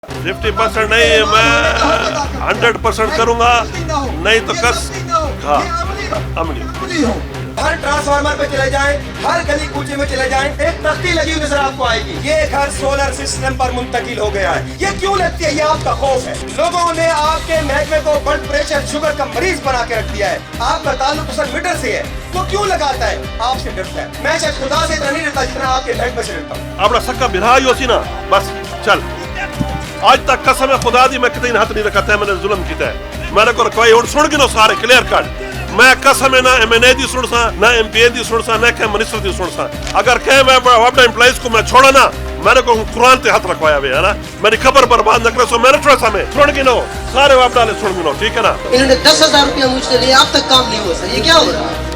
50% نہیں، میں 100% کروں گا، نہیں تو کس ہاں عملی ہو۔ ہر ٹرانسفارمر پہ چلے جائیں، ہر گلی کوچے میں چلے جائیں، ایک تختی لگی ہوئی نظر آپ کو آئے گی، یہ گھر سولر سسٹم پر منتقل ہو گیا ہے۔ یہ کیوں لگتی ہے؟ یہ آپ کا خوف ہے۔ لوگوں نے آپ کے محکمے کو بلڈ پریشر شوگر کا مریض بنا کے رکھ دیا ہے۔ آپ کا تعلق اصل میٹر سے ہے، وہ کیوں لگاتا ہے؟ آپ سے ڈرتا ہے۔ میں شاید خدا سے اتنا نہیں ڈرتا جتنا آپ کے محکمے سے ڈرتا ہوں۔ اپنا سکا بھرائی ہو سی نا، بس چل۔ آج تک قسم خدا دی میں کتنی ہاتھ نہیں رکھتا ہے، میں نے ظلم کیتا ہے، میں نے کو کوئی اور سن گنو سارے کلیئر کٹ، میں قسم نہ ایم این اے دی سن سا، نہ ایم پی اے دی سن سا، نہ کہ منسٹر دی سن سا۔ اگر کہ میں اپنے امپلائیز کو میں چھوڑا نا، میں نے کو قرآن تے ہاتھ رکھوایا ہوئے ہے نا، میری خبر برباد نہ کرے، سو میں نے چھوڑا سا میں سن گنو سارے واپ ڈالے سن گنو، ٹھیک ہے نا۔ انہوں نے 10,000 روپیہ مجھ سے لیا، اب تک کام نہیں ہوا سر، یہ کیا ہو رہا ہے؟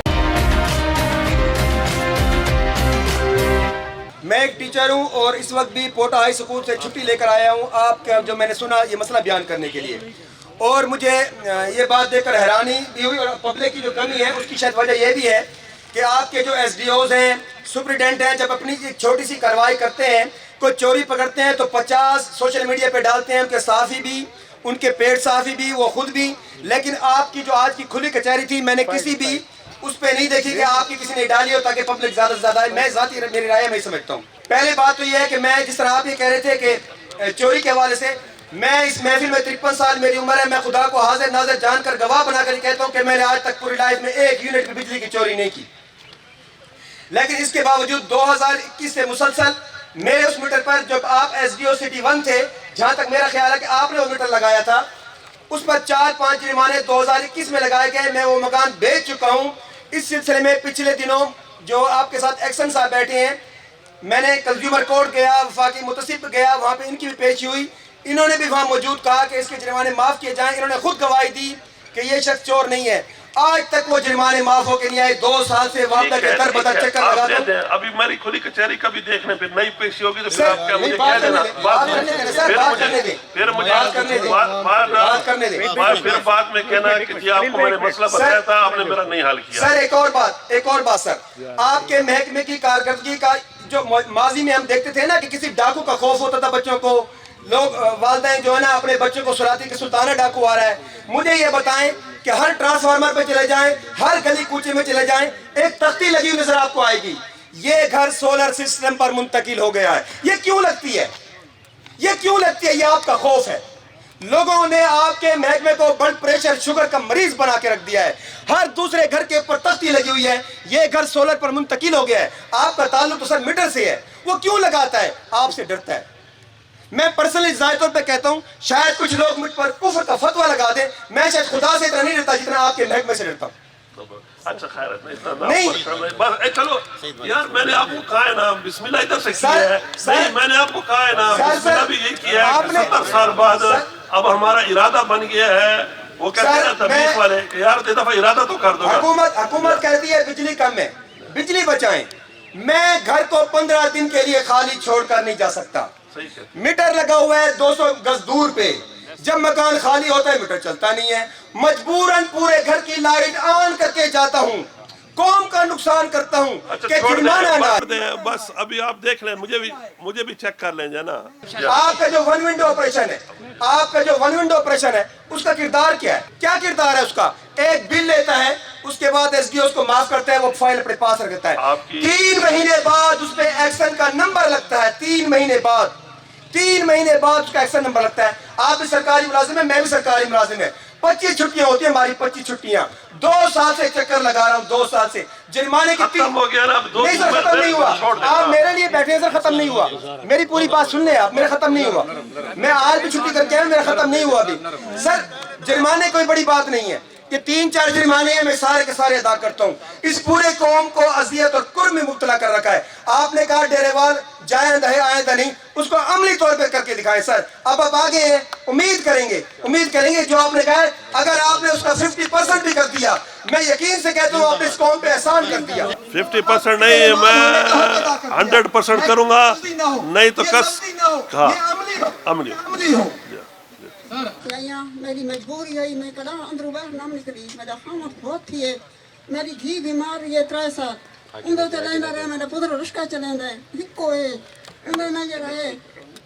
میں ایک ٹیچر ہوں اور اس وقت بھی پوٹا ہائی اسکول سے چھٹی لے کر آیا ہوں آپ کا جو میں نے سنا یہ مسئلہ بیان کرنے کے لیے، اور مجھے یہ بات دیکھ کر حیرانی بھی ہوئی، اور پبلک کی جو کمی ہے اس کی شاید وجہ یہ بھی ہے کہ آپ کے جو ایس ڈی اوز ہیں، سپریڈنٹ ہیں، جب اپنی ایک چھوٹی سی کارروائی کرتے ہیں، کوئی چوری پکڑتے ہیں تو 50 سوشل میڈیا پہ ڈالتے ہیں، ان کے صحافی بھی، ان کے پیڈ صحافی بھی، وہ خود بھی۔ لیکن آپ کی جو آج کی کھلی کچہری تھی، میں نے کسی بھی اس پہ نہیں دیکھی کہ آپ کی کسی نے ڈالی ہو تاکہ پبلک زیادہ سے زیادہ ہے۔ میں ذاتی میری رائے میں سمجھتا ہوں۔ پہلے بات تو یہ ہے کہ میں جس طرح آپ یہ کہہ رہے تھے کہ چوری کے حوالے سے، میں اس محفل میں 53 سال میری عمر ہے، میں خدا کو حاضر ناظر جان کر گواہ بنا کر کہتا ہوں کہ میں نے آج تک پوری لائف میں ایک یونٹ بھی بجلی کی چوری نہیں کی، لیکن اس کے باوجود 2021 سے مسلسل میرے اس میٹر پر، جب آپ ایس ڈی او سٹی 1 تھے، جہاں تک میرا خیال ہے کہ آپ نے وہ میٹر لگایا تھا، اس پر 4-5 جرمانے 2021 میں لگائے گئے۔ میں وہ مکان بیچ چکا ہوں۔ اس سلسلے میں پچھلے دنوں جو آپ کے ساتھ ایکشن صاحب بیٹھے ہیں، میں نے کنزیومر کورٹ گیا، وفاقی متصف گیا، وہاں پہ ان کی بھی پیشی ہوئی، انہوں نے بھی وہاں موجود کہا کہ اس کے جرمانے معاف کیے جائیں۔ انہوں نے خود گواہی دی کہ یہ شخص چور نہیں ہے۔ آج تک وہ جرمانے معاف ہو کے نہیں آئے۔ 2 سال سے وہاں تک در بدر چکر لگا دوں۔ ابھی میری کھلی کچہری کا بھی دیکھنے پھر نئی پیشی ہوگی تو پھر آپ کیا مجھے کہہ دینا، پھر مجھے بعد میں کہنا کہ جی آپ کو میں نے مسئلہ بتایا تھا، آپ نے میرا نہیں حل کیا۔ سر ایک اور بات سر، آپ کے محکمے کی کارکردگی کا جو ماضی میں ہم دیکھتے تھے نا کہ کسی ڈاکو کا خوف ہوتا تھا بچوں کو، لوگ والدین جو ہے نا اپنے بچوں کو سلاتی کہ سلطانہ ڈاکو آ رہا ہے۔ مجھے یہ بتائیں کہ ہر ٹرانسفارمر پہ چلے جائیں، ہر گلی کوچے میں چلے جائیں، ایک تختی لگی ہوئی نظر آپ کو آئے گی، یہ گھر سولر سسٹم پر منتقل ہو گیا ہے۔ یہ کیوں لگتی ہے؟ یہ کیوں لگتی ہے؟ یہ آپ کا خوف ہے۔ لوگوں نے آپ کے محکمے کو بلڈ پریشر شوگر کا مریض بنا کے رکھ دیا ہے۔ ہر دوسرے گھر کے اوپر تختی لگی ہوئی ہے، یہ گھر سولر پر منتقل ہو گیا ہے۔ آپ کا تعلق تو سر میٹر سے ہے، وہ کیوں لگاتا ہے؟ آپ سے ڈرتا ہے۔ میں پرسنلی ذاتی طور پہ کہتا ہوں، شاید کچھ لوگ مجھ پر کفر کا فتویٰ لگا دیں، میں شاید خدا سے اتنا نہیں ڈرتا جتنا آپ کے محکمے سے ڈرتا ہوں۔ اچھا خیر ہے، بس چلو یار، میں نے آپ کو کہا ہے نا بسم اللہ ادھر سے کیا ہے، نہیں میں نے آپ کو کہا ہے نا بسم اللہ بھی یہی کیا ہے کہ 70 سال بعد اب ہمارا ارادہ بن گیا ہے۔ وہ کہتے ہیں نا تبلیغ والے کہ یار دے دفعہ ارادہ تو کر دو گا۔ حکومت کہتی ہے بجلی کم ہے، بجلی بچائیں۔ میں گھر کو 15 دن کے لیے خالی چھوڑ کر نہیں جا سکتا۔ میٹر لگا ہوا ہے 200 گز دور پہ، جب مکان خالی ہوتا ہے میٹر چلتا نہیں ہے، مجبوراً پورے گھر کی لائٹ آن کر کے جاتا ہوں، قوم کا نقصان کرتا ہوں کہ جرمانہ نہ۔ بس ابھی آپ دیکھ لیں، مجھے بھی چیک کر لیں نا۔ آپ کا جو ون ونڈو آپریشن ہے، اس کا کردار کیا ہے؟ کیا کردار ہے اس کا؟ ایک بل لیتا ہے، اس کے بعد ایس ڈی او اس کو معاف کرتا ہے، وہ فائل اپنے پاس رکھتا ہے، 3 مہینے بعد اس پہ ایکشن کا نمبر لگتا ہے، 3 مہینے بعد اس کا ایکشن نمبر لگتا ہے۔ آپ بھی سرکاری ملازم ہیں، میں بھی سرکاری ملازم ہیں، 25 چھٹیاں ہوتی ہیں ہماری، 25 چھٹیاں، 2 سال سے چکر لگا رہا ہوں، 2 سال سے جرمانے کی ختم ہو گیا نا، نہیں سر ختم نہیں ہوا، آپ میرے لیے بیٹھے ہیں سر، ختم نہیں ہوا، میری پوری بات سن لیں آپ، میرا ختم نہیں ہوا، میں آج بھی چھٹی کر کے آیا، میرا ختم نہیں ہوا ابھی سر۔ جرمانے کوئی بڑی بات نہیں ہے، یہ 3-4 جرمانے ہیں، میں سارے کے سارے ادا کرتا ہوں۔ اس پورے قوم کو اذیت اور کرب میں مبتلا کر رکھا ہے۔ آپ نے کہا ڈیرے وال جائندہ ہے آئندہ نہیں، اس کو عملی طور پہ کر کے دکھائیں سر۔ اب آپ آگے ہیں، امید کریں گے جو آپ نے کہا ہے، اگر آپ نے اس کا 50% بھی کر دیا، میں یقین سے کہتا ہوں آپ نے اس قوم پہ احسان کر دیا۔ 50% نہیں، میں 100% کروں گا، نہیں تو کس ہاں عملی ہو۔ یہاں میری مجبوری ہے، میں کلا اندرو باہر نام نکلی، میرا خامت بہت تھی ہے، میری دھی بیمار ہے 3 سال، اندر چلائیں رہے، میرا پتر رشکا چلائیں رہے، ہکو ہے اندر میں یہ رہے،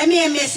MSc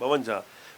52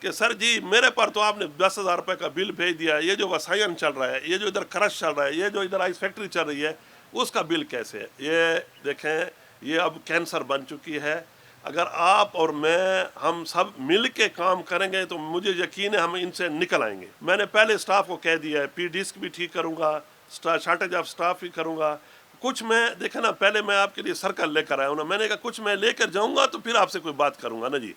کہ سر جی میرے پر تو آپ نے 10,000 روپے کا بل بھیج دیا ہے, یہ جو وسائن چل رہا ہے, یہ جو ادھر کرش چل رہا ہے, یہ جو ادھر آئس فیکٹری چل رہی ہے, اس کا بل کیسے ہے؟ یہ دیکھیں یہ اب کینسر بن چکی ہے. اگر آپ اور میں ہم سب مل کے کام کریں گے تو مجھے یقین ہے ہم ان سے نکل آئیں گے. میں نے پہلے اسٹاف کو کہہ دیا ہے, پی ڈسک بھی ٹھیک کروں گا, شارٹیج آف اسٹاف بھی کروں گا. کچھ میں دیکھیں نا, پہلے میں آپ کے لیے سرکل لے کر آیا ہوں نا, میں نے کہا کچھ میں لے کر جاؤں گا تو پھر آپ سے کوئی بات کروں گا نا جی.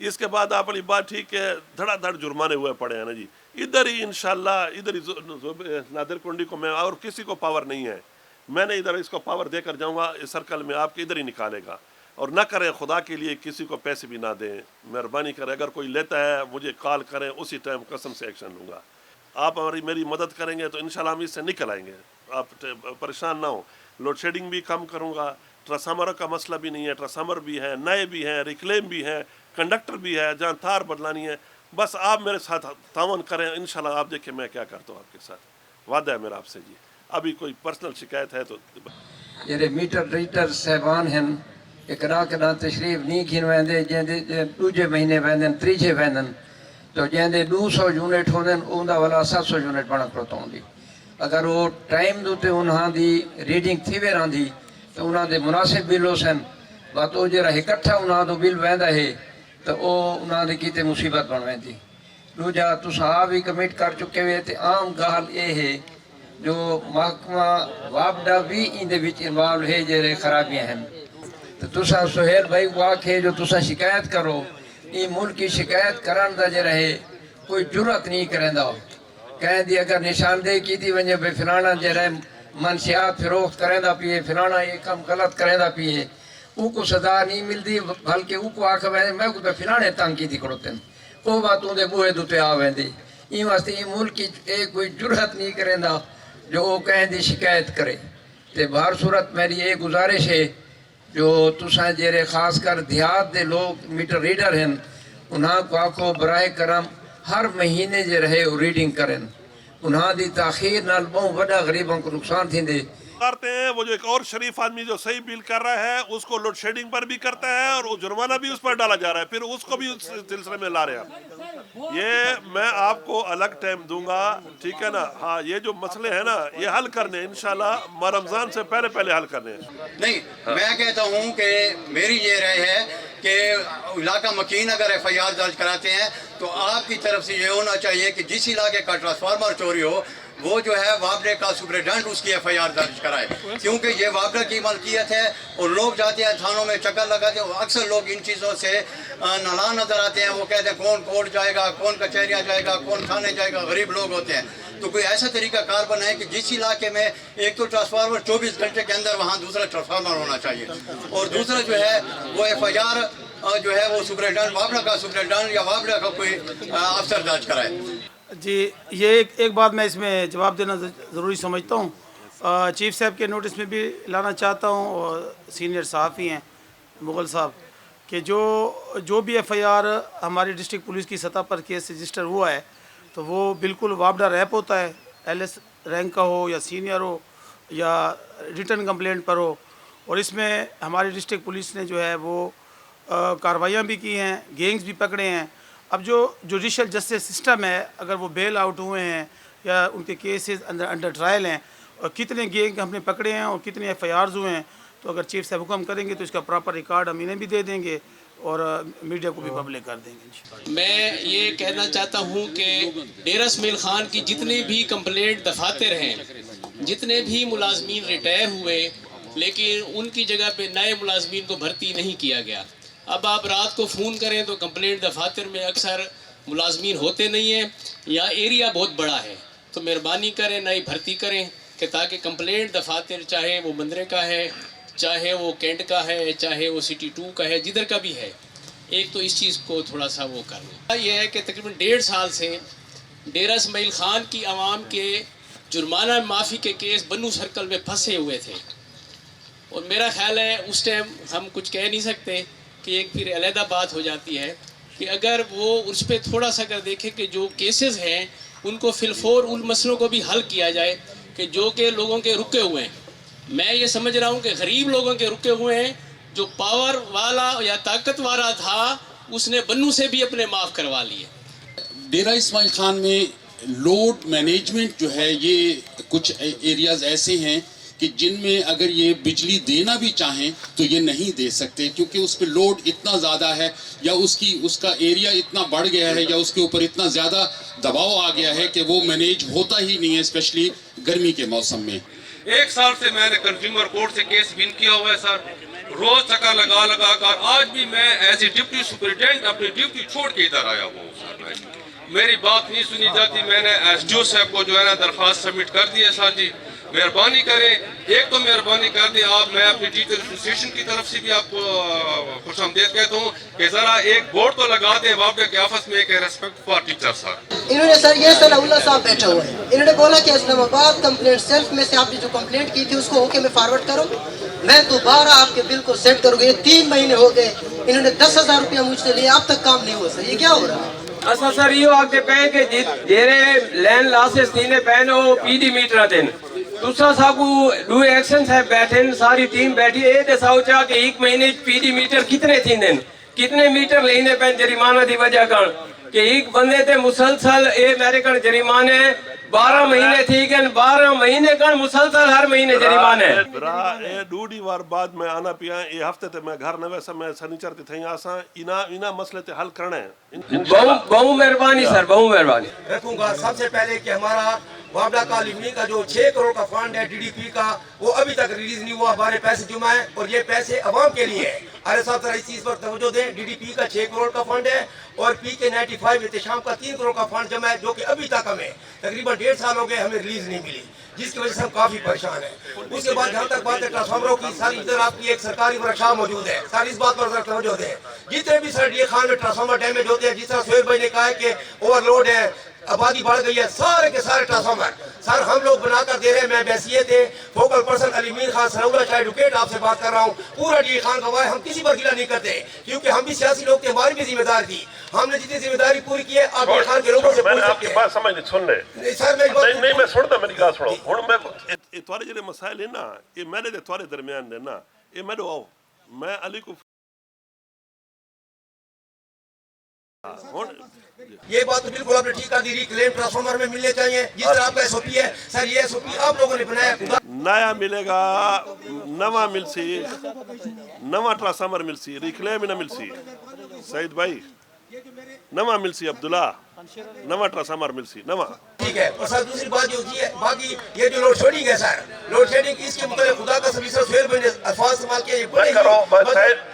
اس کے بعد آپ والی بات ٹھیک ہے, دھڑا دھڑ جرمانے ہوئے پڑے ہیں نا جی. ادھر ہی انشاءاللہ ادھر ہی نادر کنڈی کو میں اور کسی کو پاور نہیں ہے, میں نے ادھر اس کو پاور دے کر جاؤں گا, اس سرکل میں آپ کے ادھر ہی نکالے گا. اور نہ کریں خدا کے لیے کسی کو پیسے بھی نہ دیں, مہربانی کریں. اگر کوئی لیتا ہے مجھے کال کریں, اسی ٹائم قسم سے ایکشن لوں گا. آپ میری مدد کریں گے تو انشاءاللہ ہم اس سے نکل آئیں گے, آپ پریشان نہ ہوں. لوڈ شیڈنگ بھی کم کروں گا, ٹرانسفارمر کا مسئلہ بھی نہیں ہے, ٹرانسفارمر بھی ہیں, نئے بھی ہیں, ریکلیم بھی ہیں, کنڈکٹر بھی ہے, جہاں تار بدلانی ہے. بس آپ میرے ساتھ تعاون کریں, انشاءاللہ آپ دیکھیں میں کیا کرتا ہوں آپ کے ساتھ. وعدہ ہے میرا آپ سے جی. ابھی کوئی پرسنل شکایت ہے تو جڑے میٹر ریڈر صاحبان ہیں کدا کدا تشریف نہیں گھن ویندے, جے دوجے مہینے ویندن, تیجے ویندن, تو جے 200 یونٹ ہوندن اوندا والا 700 یونٹ بنا پڑتا ہوندی. اگر وہ ٹائم دوتے انہاں دی ریڈنگ تھی وے رہندی تو انہاں دے مناسب بل ہوسن. بات وہ جڑا اکٹھا انہاں دو بل ویندا ہے تو وہ انہاں دی کیتے مصیبت بن ویندی. دوجا تساں آپ بھی کمٹ کر چکے ہوئے تے عام گال یہ ہے جو محکمہ وابڈا بھی اندے وچ انوالو ہے جڑے خرابیاں ہیں. تو تساں سہیل بھائی کو آکھے جو تساں شکایت کرو, یہ ملک کی شکایت کرن دا جڑا ہے کوئی جرات نہیں کریندا. کہیں دی اگر نشاندہی کی تھی ونجے بھئی فلانا جڑا ہے منشیات فروخت کریندا پیے, فلانا یہ کم غلط کریندا پیے, او کو سزا نہیں ملتی, بلکہ او کو آکھ ویندے میں کو فلانے تنگ کی تھی کروتن, وہ باتوں دے بوہے دوتے آ ویندے. این واسطے یہ ملک کی کوئی جرات نہیں کریندا جو وہ کہیں دی شکایت کرے. تے بہر صورت میری یہ گزارش ہے جو تساں جڑے خاص کر دیہات دے لوگ میٹر ریڈر ہیں انہاں کو آکھو براہ کرم ہر مہینے جو رہے وہ ریڈنگ کریں. انہاں دی تاخیر نال بہت بڑا غریبوں کو نقصان تھیندے. کرتے ہیں. وہ جو ایک اور شریف آدمی جو صحیح بل کر رہا ہے اس کو لوڈ شیڈنگ پر بھی کرتا ہے اور وہ جرمانہ بھی اس پر ڈالا جا رہا ہے, پھر اس کو بھی اس سلسلے میں لا رہے ہیں. یہ میں آپ کو الگ ٹائم دوں گا, ٹھیک ہے نا. ہاں یہ جو مسئلے ہیں نا یہ حل کرنے انشاءاللہ رمضان سے پہلے حل کرنے ہیں. نہیں, میں کہتا ہوں کہ میری یہ رائے ہے کہ علاقہ مکین اگر ایف آئی آر درج کراتے ہیں تو آپ کی طرف سے یہ ہونا چاہیے کہ جس علاقے کا ٹرانسفارمر چوری ہو وہ جو ہے وابڈے کا سپرڈنٹ اس کی ایف آئی آر درج کرائے, کیونکہ یہ وابڈے کی ملکیت ہے. اور لوگ جاتے ہیں تھانوں میں چکر لگاتے ہیں, اکثر لوگ ان چیزوں سے نالاں نظر آتے ہیں. وہ کہتے ہیں کون کورٹ جائے گا, کون کچہریاں جائے گا, کون تھانے جائے گا, غریب لوگ ہوتے ہیں. تو کوئی ایسا طریقہ کار بنائے کہ جس علاقے میں ایک تو ٹرانسفارمر 24 گھنٹے کے اندر وہاں دوسرا ٹرانسفارمر ہونا چاہیے, اور دوسرا جو ہے وہ ایف آئی آر جو ہے وہ سپرڈنٹ وابڈا کا سپرڈنٹ یا وابڈا کا کوئی افسر درج کرائے. جی یہ ایک بات میں اس میں جواب دینا ضروری سمجھتا ہوں. چیف صاحب کے نوٹس میں بھی لانا چاہتا ہوں اور سینئر صحافی ہیں مغل صاحب کہ جو بھی ایف آئی آر ہماری ڈسٹرکٹ پولیس کی سطح پر کیس رجسٹر ہوا ہے تو وہ بالکل وابڈا ریپ ہوتا ہے, ایل ایس رینک کا ہو یا سینئر ہو یا ریٹن کمپلینٹ پر ہو. اور اس میں ہماری ڈسٹرکٹ پولیس نے جو ہے وہ کاروائیاں بھی کی ہیں, گینگز بھی پکڑے ہیں. اب جو جوڈیشل جسٹس سسٹم ہے اگر وہ بیل آؤٹ ہوئے ہیں یا ان کے کیسز انڈر ٹرائل ہیں اور کتنے گینگ ہم نے پکڑے ہیں اور کتنے ایف آئی آرز ہوئے ہیں, تو اگر چیف صاحب حکم کریں گے تو اس کا پراپر ریکارڈ ہم انہیں بھی دے دیں گے اور میڈیا کو بھی پبلک کر دیں گے. میں یہ کہنا چاہتا ہوں کہ ڈیرہ اسماعیل خان کی جتنے بھی کمپلینٹ دفاتر ہیں, جتنے بھی ملازمین ریٹائر ہوئے لیکن ان کی جگہ پہ نئے ملازمین کو بھرتی نہیں کیا گیا. اب آپ رات کو فون کریں تو کمپلینٹ دفاتر میں اکثر ملازمین ہوتے نہیں ہیں یا ایریا بہت بڑا ہے, تو مہربانی کریں نئی بھرتی کریں کہ تاکہ کمپلینٹ دفاتر چاہے وہ مندرے کا ہے, چاہے وہ کینٹ کا ہے, چاہے وہ سٹی 2 کا ہے, جدھر کا بھی ہے, ایک تو اس چیز کو تھوڑا سا وہ کر لیں. یہ ہے کہ تقریباً 1.5 سال سے ڈیرہ اسماعیل خان کی عوام کے جرمانہ معافی کے کیس بنو سرکل میں پھنسے ہوئے تھے, اور میرا خیال ہے اس ٹائم ہم کچھ کہہ نہیں سکتے کہ ایک پھر علیحدہ بات ہو جاتی ہے کہ اگر وہ اس پہ تھوڑا سا اگر دیکھیں کہ جو کیسز ہیں ان کو فی الفور ان مسئلوں کو بھی حل کیا جائے کہ جو کہ لوگوں کے رکے ہوئے ہیں. میں یہ سمجھ رہا ہوں کہ غریب لوگوں کے رکے ہوئے ہیں, جو پاور والا یا طاقت والا تھا اس نے بنو سے بھی اپنے معاف کروا لیے. ڈیرہ اسماعیل خان میں لوڈ مینجمنٹ جو ہے یہ کچھ ایریاز ایسے ہیں کہ جن میں اگر یہ بجلی دینا بھی چاہیں تو یہ نہیں دے سکتے کیونکہ اس پہ لوڈ اتنا زیادہ ہے یا اس کا ایریا اتنا بڑھ گیا ہے یا اس کے اوپر اتنا زیادہ دباؤ آ گیا ہے کہ وہ مینیج ہوتا ہی نہیں ہے اسپیشلی گرمی کے موسم میں. 1 سال سے میں نے کنزیومر کورٹ سے کیس ون کیا ہوا ہے سر, روز چکر لگا کر آج بھی میں ایز اے ڈپٹی سپرنٹینڈنٹ اپنی ڈیوٹی چھوڑ کے ادھر آیا ہوں سر. میری بات نہیں سنی جاتی. میں نے ایس ڈی او صاحب کو جو ہے نا درخواست سبمٹ کر دی ہے. سر جی مہربانی کریں, ایک تو مہربانی کر دیں آپ, میں اپنی ٹیچر ایسوسیشن کی طرف سے بھی آپ کو خوش آمدید کہتا ہوں کہ ذرا ایک بورڈ تو لگا دیں وابڈے کے آفس میں کہ ریسپیکٹ فار ٹیچر. سر انہوں نے سر یہ ثناء اللہ صاحب بیٹھا ہوا ہے, انہوں نے بولا کہ اسلام آباد کمپلینٹ سیلف میں سے آپ نے جو کمپلینٹ کی تھی اس کو اوکے میں فارورڈ کرو, میں دوبارہ آپ کے بل کو سیٹ کروں گا. یہ 3 مہینے ہو گئے, انہوں نے 10,000 روپیہ مجھ سے لیا, اب تک کام نہیں ہوا. سر یہ کیا ہو رہا ہے؟ اصل سر یہ آگے پہ کہ جیرے لینڈ لاسز تینے پہنو پی ڈی میٹر آتے ہیں دوسرا صاحب ڈو ایکشن صاحب بیٹھے ساری ٹیم بیٹھی ہے دساؤ چاہ کہ 1 مہینے پی ڈی میٹر کتنے تھی دن کتنے میٹر لینے پہن جریمانہ دی وجہ کر کہ ایک بندے تے مسلسل اے میرے کن جریمانے 12 مہینے تھی کہ 12 مہینے کن مسلسل ہر مہینے جریمانے برا اے ڈوڑی وار بعد میں آنا پیا اے ہفتے تے میں گھر نہ ویسا میں سنیچر تے تھیں آساں اینا مسئلے تے حل کرنے ہیں. بہت مہربانی سر, بہت مہربانی. رکھوں گا سب سے پہلے کہ ہمارا وابڈا کالونی کا جو 6 کروڑ کا فنڈ ہے ڈی ڈی پی کا وہ ابھی تک ریلیز نہیں ہوا. ہمارے پیسے جمع ہیں اور یہ پیسے عوام کے لیے ہے. ارے صاحب ذرا اس چیز پر توجہ دیں. ڈی ڈی پی کا 6 کروڑ کا فنڈ ہے اور پی کے 95 احتشام کا 3 کروڑ کا فنڈ جمع ہے جو کہ ابھی تک ہمیں تقریباً 1.5 سال ہو گئے ہمیں ریلیز نہیں ملی جس کی وجہ سے ہم کافی پریشان ہیں. اس کے بعد جہاں تک بات ہے ٹرانسفارمروں کی, ساری ادھر آپ کی ایک سرکاری ورکشاپ موجود ہے. ساری اس بات پر ذرا توجہ دیں. جتنے بھی سر ڈی خان میں ٹرانسفارمر ڈیمیج ہوتے ہیں جس طرح سہیل بھائی نے کہا ہے کہ اوور لوڈ ہے, آبادی بڑھ گئی ہے, سارے کے سارے ٹرانسفارمر سر ہم لوگ بنا کر دے رہے ہیں. میں بیسیت ہے فوکل پرسن علی میر خان سنولہ چاہے ایڈوکیٹ آپ سے بات کر رہا ہوں, پورا ڈی خان کا ہم کسی پر گلہ نہیں کرتے کیونکہ ہم بھی سیاسی لوگ تھے, ہماری بھی ذمہ دار تھی. ہم نے جتنی ذمہ داری پوری کی ہے آپ ڈی خان کے لوگوں سے پوچھ سکتے ہیں. بات سمجھ نہیں سن لے سر نہیں میں سنتا میری گال سنو ہن میں تھوڑے جڑے مسائل ہیں نا یہ میرے تے تھوڑے درمیان نے نا یہ میرے آؤ میں علی کو یہ بات تو بالکل آپ نے ٹھیک کر دی. ریکلیم ٹرانسفارمر میں ملنے چاہیے جس طرح آپ کا ایس او پی ہے. سر یہ ایس او پی آپ لوگوں نے بنایا, نیا ملے گا, نواں مل سی, نواں ٹرانسفارمر مل سی, ریکلیم ہی نہ مل سی. سعید بھائی نواں مل سی, عبداللہ نواں ٹرانسفارمر مل سی نواں. ٹھیک ہے. اور سر دوسری بات جو ہوتی ہے باقی یہ جو لوڈ شیڈنگ ہے سر, لوڈ شیڈنگ اس کے متعلق خدا کا سبھی سر سہیل بھائی نے الفاظ استعمال کیا. یہ بڑے کرو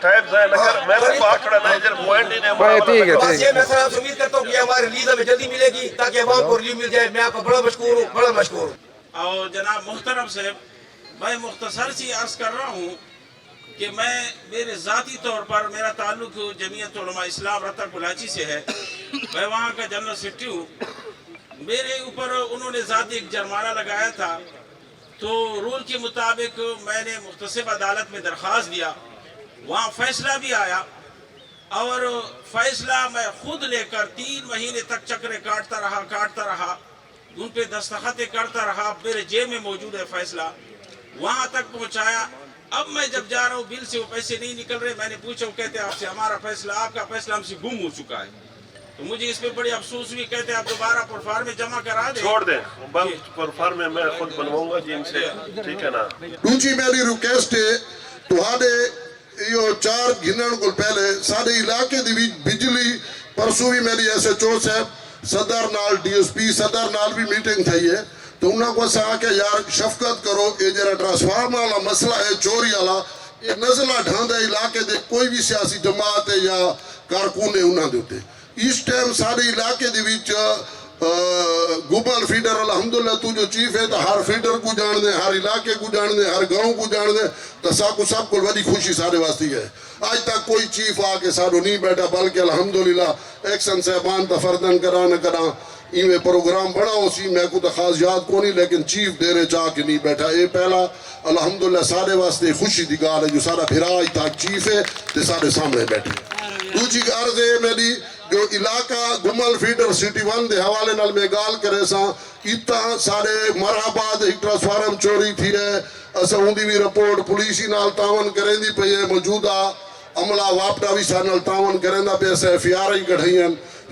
ٹائپ ضائع نہ کر, میں کو آگ چھڑا مینیجر پوائنٹ ہی نہیں. بس یہ میں سر آپ سے امید کرتا ہوں کہ ہماری ریلیز ہمیں جلدی ملے گی تاکہ عوام کو ریلیز مل جائے. میں آپ کا بڑا مشکور ہوں, بڑا مشکور ہوں. اور جناب محترم صاحب میں مختصر سی عرض کر رہا ہوں کہ میں میرے ذاتی طور پر میرا تعلق جمعیت علماء اسلام رتن کلاچی سے ہے, میں وہاں کا جنرل سیکرٹری ہوں. میرے اوپر انہوں نے ذاتی ایک جرمانہ لگایا تھا تو رول کے مطابق میں نے مختصر عدالت میں درخواست دیا, وہاں فیصلہ بھی آیا اور فیصلہ میں خود لے کر 3 مہینے تک چکرے کاٹتا رہا ان پہ دستخطیں کرتا رہا. میرے جیب میں موجود ہے فیصلہ, وہاں تک پہنچایا. اب میں جب جا رہا ہوں بل سے وہ پیسے نہیں نکل رہے, میں نے پوچھا, وہ کہتے ہیں آپ سے ہمارا فیصلہ, آپ کا فیصلہ ہم سے گم ہو چکا ہے. تو مجھے اس پہ بڑی افسوس ہوئی. کہتے ہیں آپ دوبارہ پروفارم میں جمع کرا دیں. چھوڑ دیں پروفارم میں خود بنواؤں گا جی ان سے, ٹھیک ہے نا. دوسری میری ریکویسٹ ہے تہاڈے یہ 4 گھنن کو پہلے سارے علاقے دی بجلی پرسوں بھی میری ایس ایچ او صاحب صدر نال ڈی ایس پی صدر نال بھی میٹنگ تھی ہے تو انہوں کو سا کہ یار شفقت کرو یہ جرا ٹرانسفارمر والا مسئلہ ہے چوری والا یہ نزلہ ڈھاندا علاقے دے کوئی بھی سیاسی جماعت ہے یا کارکن ہے انہوں دے اس ٹائم سارے علاقے دے وچ گوبل فیڈر الحمدللہ تو جو چیف ہے تو ہر فیڈر کو جان دے, ہر علاقے کو جان دے, ہر گاؤں کو جان دے, تو ساکو سب کو بڑی خوشی سارے واسطے ہے. آج تک کوئی چیف آ کے سارو نہیں بیٹھا بلکہ الحمدللہ ایکشن صاحبان تفردن کرانا ایویں پروگرام بڑا ہو سی میں کو تو خاص یاد کو نہیں لیکن چیف دیرے چاہ کے نہیں بیٹھا. یہ پہلا الحمدللہ سارے واسطے خوشی دی گال ہے جو سارا پھرا آج تک چیف ہے تو سارے سامنے بیٹھے. دوسری عرض ہے میری جو علاقہ گمل فیڈر سٹی 1 دے حوالے نال میں گال کرے سا اتنا سارے مرحباد ایک ٹرانسفارم چوری تھی ہے اسا ہوندی بھی رپورٹ پولیسی نال تعاون کریں دی پئی ہے موجودہ عملہ واپڈا بھی سا نال تعاون کریں دا پہ ایسا ایف آر آئی کڑھائیں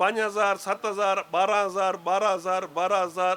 5000 7000 12000 12000 12000